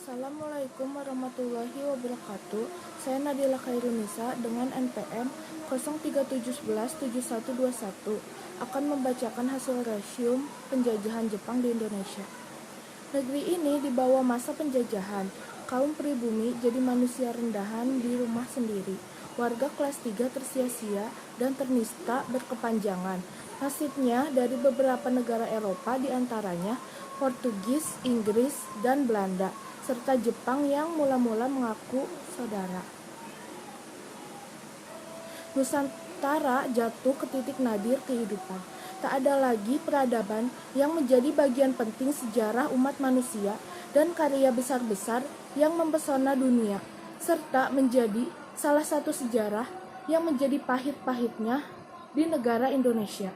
Assalamualaikum warahmatullahi wabarakatuh. Saya Nadila Khairunisa dengan NPM 0317117121 akan membacakan hasil resium penjajahan Jepang di Indonesia. Negeri ini di bawah masa penjajahan, kaum pribumi jadi manusia rendahan di rumah sendiri. Warga kelas 3 tersia-sia dan ternista berkepanjangan. Nasibnya dari beberapa negara Eropa diantaranya Portugis, Inggris, dan Belanda, serta Jepang yang mula-mula mengaku saudara. Nusantara jatuh ke titik nadir kehidupan. Tak ada lagi peradaban yang menjadi bagian penting sejarah umat manusia dan karya besar-besar yang mempesona dunia, serta menjadi salah satu sejarah yang menjadi pahit-pahitnya di negara Indonesia.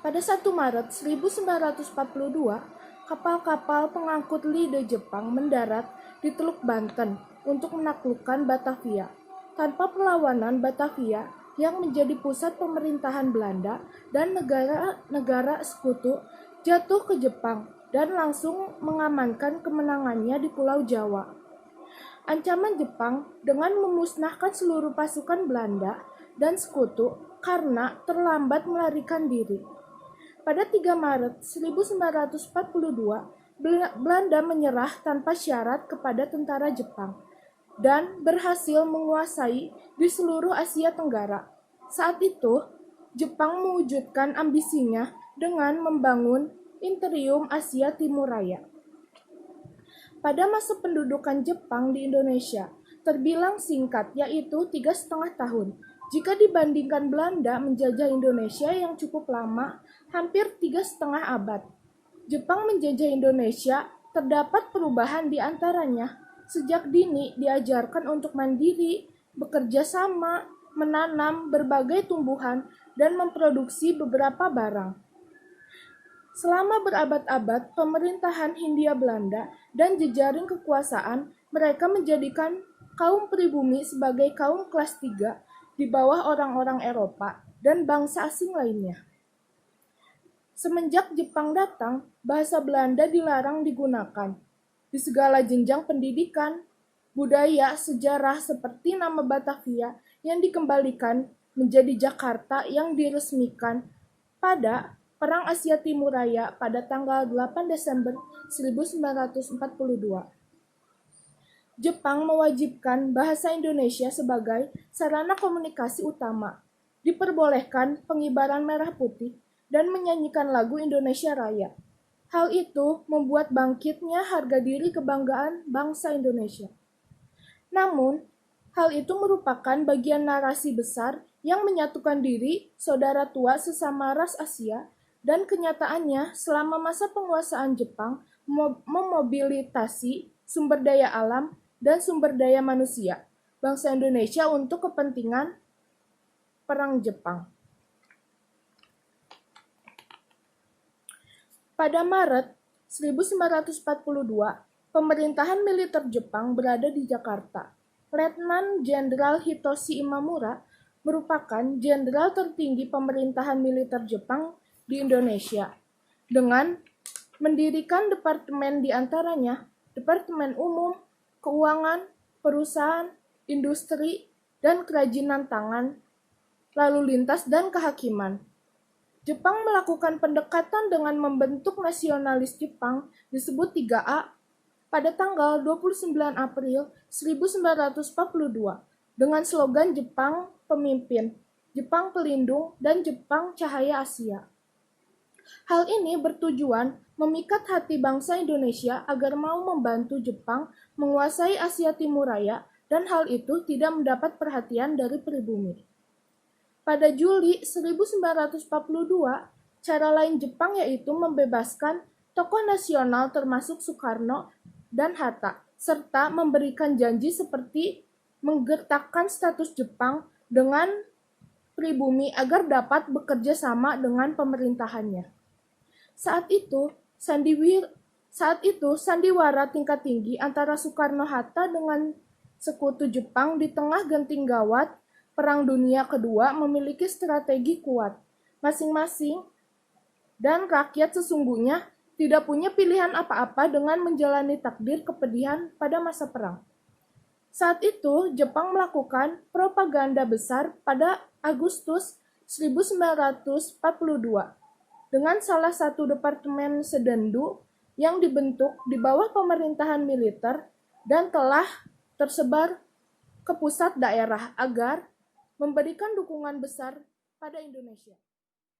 Pada 1 Maret 1942, kapal-kapal pengangkut lidah Jepang mendarat di Teluk Banten untuk menaklukkan Batavia. Tanpa perlawanan, Batavia yang menjadi pusat pemerintahan Belanda dan negara-negara sekutu jatuh ke Jepang dan langsung mengamankan kemenangannya di Pulau Jawa. Ancaman Jepang dengan memusnahkan seluruh pasukan Belanda dan sekutu karena terlambat melarikan diri. Pada 3 Maret 1942, Belanda menyerah tanpa syarat kepada tentara Jepang dan berhasil menguasai di seluruh Asia Tenggara. Saat itu, Jepang mewujudkan ambisinya dengan membangun Imperium Asia Timur Raya. Pada masa pendudukan Jepang di Indonesia, terbilang singkat, yaitu 3,5 tahun. Jika dibandingkan Belanda menjajah Indonesia yang cukup lama, hampir 3,5 abad. Jepang menjajah Indonesia, terdapat perubahan di antaranya. Sejak dini diajarkan untuk mandiri, bekerja sama, menanam berbagai tumbuhan, dan memproduksi beberapa barang. Selama berabad-abad pemerintahan Hindia Belanda dan jejaring kekuasaan, mereka menjadikan kaum pribumi sebagai kaum kelas 3 di bawah orang-orang Eropa dan bangsa asing lainnya. Semenjak Jepang datang, bahasa Belanda dilarang digunakan. Di segala jenjang pendidikan, budaya, sejarah seperti nama Batavia yang dikembalikan menjadi Jakarta yang diresmikan pada Perang Asia Timur Raya pada tanggal 8 Desember 1942. Jepang mewajibkan bahasa Indonesia sebagai sarana komunikasi utama. Diperbolehkan pengibaran merah putih dan menyanyikan lagu Indonesia Raya. Hal itu membuat bangkitnya harga diri kebanggaan bangsa Indonesia. Namun, hal itu merupakan bagian narasi besar yang menyatukan diri saudara tua sesama ras Asia, dan kenyataannya selama masa penguasaan Jepang memobilitasi sumber daya alam dan sumber daya manusia bangsa Indonesia untuk kepentingan Perang Jepang. Pada Maret 1942, pemerintahan militer Jepang berada di Jakarta. Letnan Jenderal Hitoshi Imamura merupakan jenderal tertinggi pemerintahan militer Jepang di Indonesia, dengan mendirikan departemen diantaranya Departemen Umum, Keuangan, Perusahaan, Industri, dan Kerajinan Tangan, Lalu Lintas, dan Kehakiman. Jepang melakukan pendekatan dengan membentuk nasionalis Jepang disebut 3A pada tanggal 29 April 1942 dengan slogan Jepang Pemimpin, Jepang Pelindung, dan Jepang Cahaya Asia. Hal ini bertujuan memikat hati bangsa Indonesia agar mau membantu Jepang menguasai Asia Timur Raya, dan hal itu tidak mendapat perhatian dari pribumi. Pada Juli 1942, cara lain Jepang yaitu membebaskan tokoh nasional termasuk Soekarno dan Hatta, serta memberikan janji seperti menggertakkan status Jepang dengan pribumi agar dapat bekerja sama dengan pemerintahannya. Saat itu, sandiwara tingkat tinggi antara Soekarno-Hatta dengan sekutu Jepang di tengah genting gawat Perang Dunia Kedua memiliki strategi kuat masing-masing, dan rakyat sesungguhnya tidak punya pilihan apa-apa dengan menjalani takdir kepedihan pada masa perang. Saat itu, Jepang melakukan propaganda besar pada Agustus 1942 dengan salah satu departemen sedendu yang dibentuk di bawah pemerintahan militer dan telah tersebar ke pusat daerah agar memberikan dukungan besar pada Indonesia.